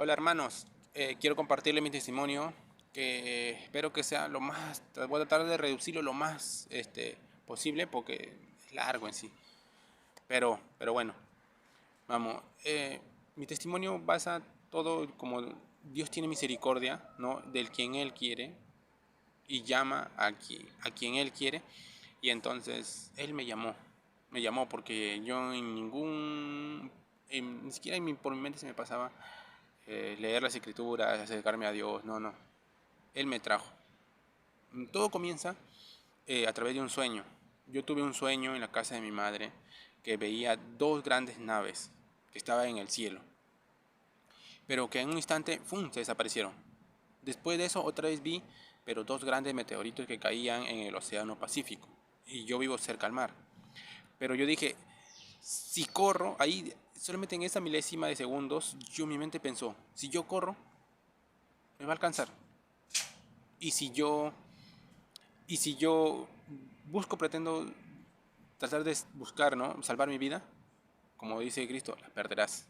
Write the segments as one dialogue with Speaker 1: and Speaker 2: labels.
Speaker 1: Hola hermanos, quiero compartirles mi testimonio que espero que sea voy a tratar de reducirlo lo más posible porque es largo en sí. Pero bueno, vamos, mi testimonio basa todo como Dios tiene misericordia, ¿no? Del quien Él quiere y llama a quien Él quiere. Y entonces Él me llamó porque yo ni siquiera por mi mente se me pasaba leer las escrituras, acercarme a Dios, no, no. Él me trajo. Todo comienza a través de un sueño. Yo tuve un sueño en la casa de mi madre que veía dos grandes naves que estaban en el cielo, pero que en un instante ¡fum!, se desaparecieron. Después de eso otra vez vi, pero dos grandes meteoritos que caían en el océano Pacífico. Y yo vivo cerca al mar. Pero yo dije, si corro, ahí solamente en esa milésima de segundos, mi mente pensó, si yo corro, me va a alcanzar. Y si yo, y si yo pretendo tratar de buscar, ¿no? Salvar mi vida, como dice Cristo, la perderás.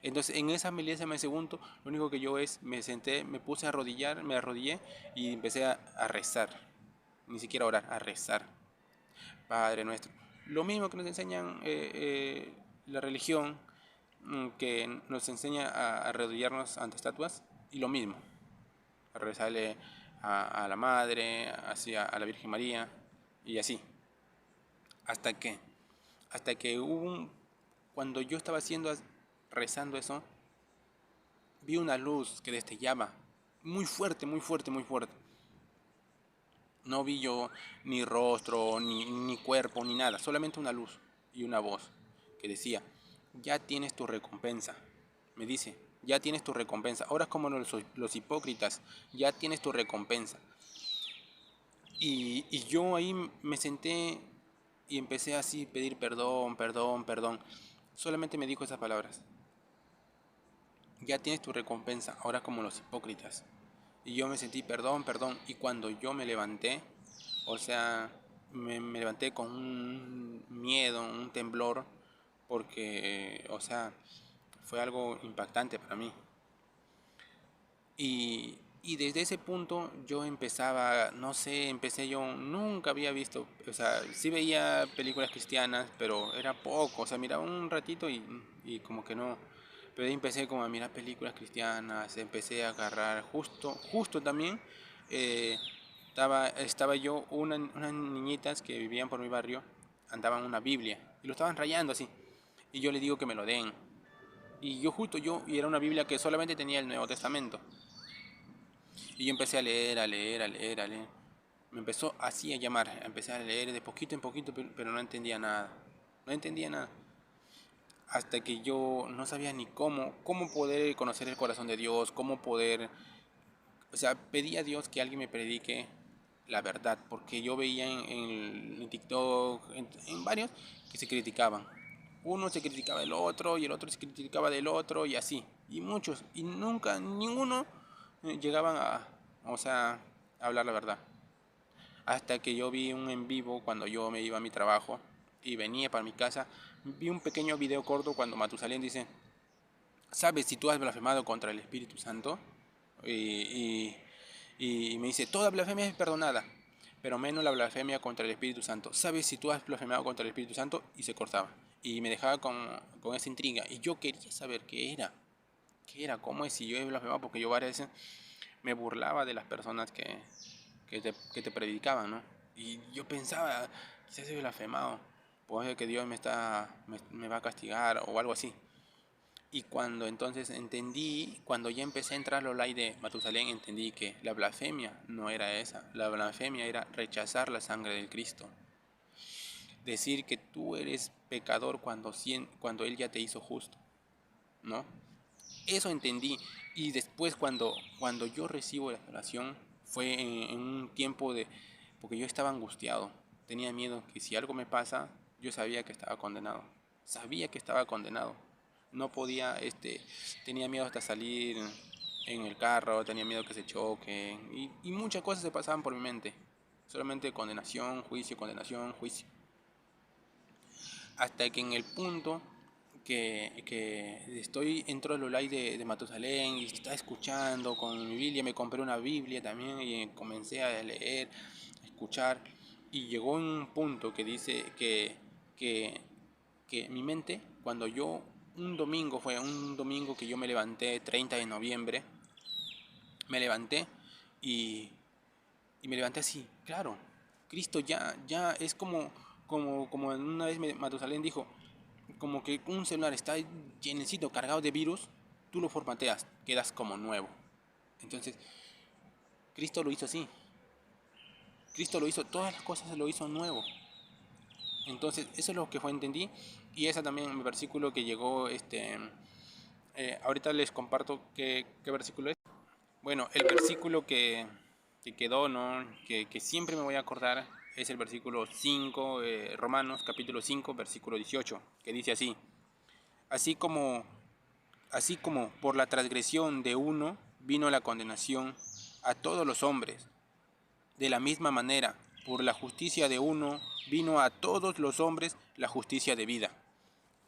Speaker 1: Entonces, en esa milésima de segundo, lo único que yo me senté, me puse a arrodillar, me arrodillé y empecé a rezar. Ni siquiera a orar, a rezar. Padre nuestro. Lo mismo que nos enseñan la religión, que nos enseña a arrodillarnos ante estatuas, y lo mismo, a rezarle a la Madre, así a la Virgen María, y así. Hasta que, hasta que cuando yo estaba rezando eso, vi una luz que destellaba, muy fuerte, muy fuerte, muy fuerte. No vi yo ni rostro, ni cuerpo, ni nada, solamente una luz y una voz que decía, ya tienes tu recompensa. Me dice, ya tienes tu recompensa. Ahora es como los hipócritas, ya tienes tu recompensa. Y yo ahí me senté y empecé así a pedir perdón, perdón, perdón. Solamente me dijo esas palabras. Ya tienes tu recompensa, ahora como los hipócritas. Y yo me sentí perdón, perdón. Y cuando yo me levanté, o sea, me levanté con un miedo, un temblor, porque, o sea, fue algo impactante para mí. Y desde ese punto yo empezaba, no sé, nunca había visto, o sea, sí veía películas cristianas, pero era poco, o sea, miraba un ratito y como que no. Pero ahí empecé como a mirar películas cristianas, empecé a agarrar justo también, eh, estaba yo, unas niñitas que vivían por mi barrio, andaban una Biblia y lo estaban rayando así. Y yo les digo que me lo den. Y era una Biblia que solamente tenía el Nuevo Testamento. Y yo empecé a leer, a leer, a leer, a leer. Me empezó así a llamar. Empecé a leer de poquito en poquito, pero no entendía nada. No entendía nada. Hasta que yo no sabía ni cómo poder conocer el corazón de Dios, cómo poder... O sea, pedí a Dios que alguien me predique la verdad, porque yo veía en TikTok, en varios, que se criticaban. Uno se criticaba del otro y el otro se criticaba del otro y así. Y muchos, y nunca, ninguno llegaban o sea, a hablar la verdad. Hasta que yo vi un en vivo cuando yo me iba a mi trabajo y venía para mi casa, vi un pequeño video corto cuando Matusalén dice, ¿sabes si tú has blasfemado contra el Espíritu Santo? Y, y me dice, toda blasfemia es perdonada, pero menos la blasfemia contra el Espíritu Santo. ¿Sabes si tú has blasfemado contra el Espíritu Santo? Y se cortaba. Y me dejaba con esa intriga. Y yo quería saber qué era. ¿Qué era? ¿Cómo es si yo he blasfemado? Porque yo varias veces me burlaba de las personas que te predicaban, ¿no? Y yo pensaba, quizás he blasfemado. Puede ser que Dios me va a castigar o algo así. Y cuando entonces entendí, cuando ya empecé a entrar a la ley de Matusalén, entendí que la blasfemia no era esa. La blasfemia era rechazar la sangre del Cristo. Decir que tú eres pecador cuando Él ya te hizo justo, ¿no? Eso entendí. Y después cuando yo recibo la salvación, fue en un tiempo porque yo estaba angustiado. Tenía miedo que si algo me pasa, yo sabía que estaba condenado. Sabía que estaba condenado. No podía, tenía miedo hasta salir en el carro, tenía miedo que se choquen. Y muchas cosas se pasaban por mi mente. Solamente condenación, juicio, condenación, juicio. Hasta que en el punto que estoy dentro del Olay de Matusalén y estaba escuchando con mi Biblia, me compré una Biblia también y comencé a leer, a escuchar, y llegó un punto que dice que, que mi mente, cuando yo, fue un domingo que yo me levanté 30 de noviembre, me levanté y, y me levanté así, claro, Cristo ya es como una vez Matusalén dijo, como que un celular está llenecito, cargado de virus, tú lo formateas, quedas como nuevo. Entonces, Cristo lo hizo así. Cristo lo hizo, todas las cosas lo hizo nuevo. Entonces, eso es lo que entendí. Y ese también el versículo que llegó, ahorita les comparto qué versículo es. Bueno, el versículo que quedó, ¿no? Que siempre me voy a acordar, es el versículo 5, Romanos capítulo 5, versículo 18, que dice así: Así como Así como por la transgresión de uno vino la condenación a todos los hombres, de la misma manera, por la justicia de uno vino a todos los hombres la justicia de vida.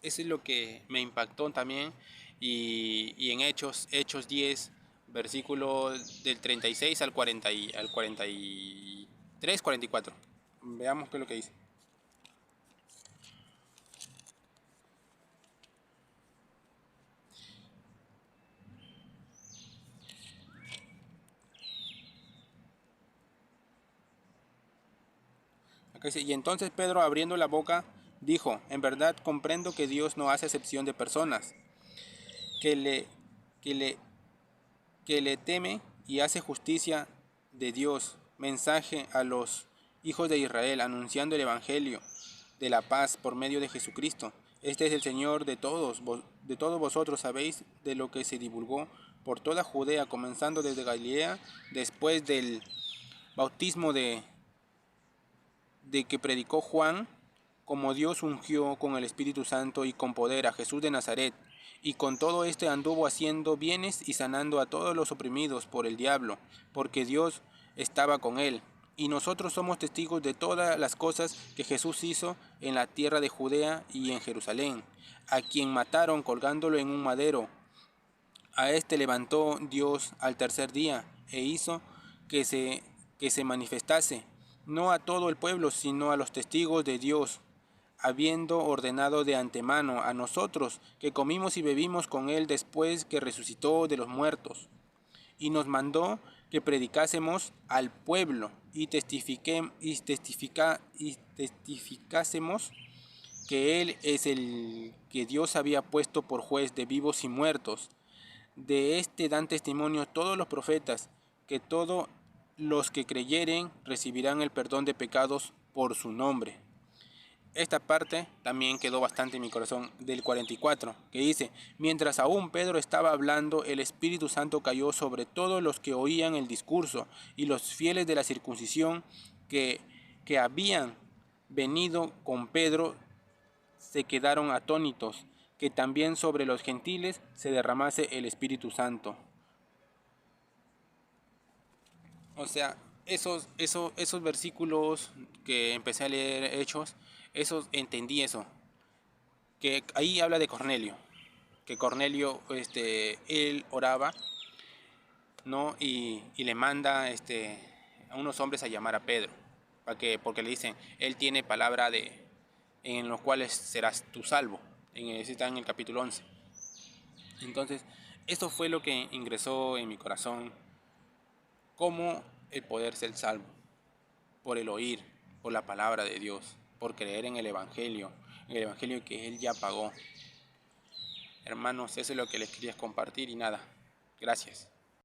Speaker 1: Eso es lo que me impactó también. Y en Hechos 10, versículos del 36 al 43, 44. Veamos qué es lo que dice. Acá dice: y entonces Pedro, abriendo la boca, dijo: en verdad comprendo que Dios no hace acepción de personas, que le, que le, que le teme y hace justicia de Dios, mensaje a los hijos de Israel, anunciando el Evangelio de la paz por medio de Jesucristo. Este es el Señor de todos vosotros sabéis de lo que se divulgó por toda Judea, comenzando desde Galilea, después del bautismo de que predicó Juan, como Dios ungió con el Espíritu Santo y con poder a Jesús de Nazaret, y con todo este anduvo haciendo bienes y sanando a todos los oprimidos por el diablo, porque Dios estaba con él. Y nosotros somos testigos de todas las cosas que Jesús hizo en la tierra de Judea y en Jerusalén, a quien mataron colgándolo en un madero. A este levantó Dios al tercer día e hizo que se manifestase, no a todo el pueblo, sino a los testigos de Dios, habiendo ordenado de antemano a nosotros que comimos y bebimos con él después que resucitó de los muertos, y nos mandó que predicásemos al pueblo y testificásemos que él es el que Dios había puesto por juez de vivos y muertos. De este dan testimonio todos los profetas, que todos los que creyeren recibirán el perdón de pecados por su nombre. Esta parte también quedó bastante en mi corazón, del 44, que dice: mientras aún Pedro estaba hablando, el Espíritu Santo cayó sobre todos los que oían el discurso, y los fieles de la circuncisión que habían venido con Pedro se quedaron atónitos, que también sobre los gentiles se derramase el Espíritu Santo. O sea, esos versículos que empecé a leer Hechos, entendí eso. Que ahí habla de Cornelio. Que Cornelio, él oraba, ¿no? Y le manda a unos hombres a llamar a Pedro. Porque le dicen, él tiene palabra en los cuales serás tú salvo. Está en el capítulo 11. Entonces, esto fue lo que ingresó en mi corazón, como el poder ser salvo, por el oír, por la palabra de Dios, por creer en el Evangelio que Él ya pagó. Hermanos, eso es lo que les quería compartir y nada, gracias.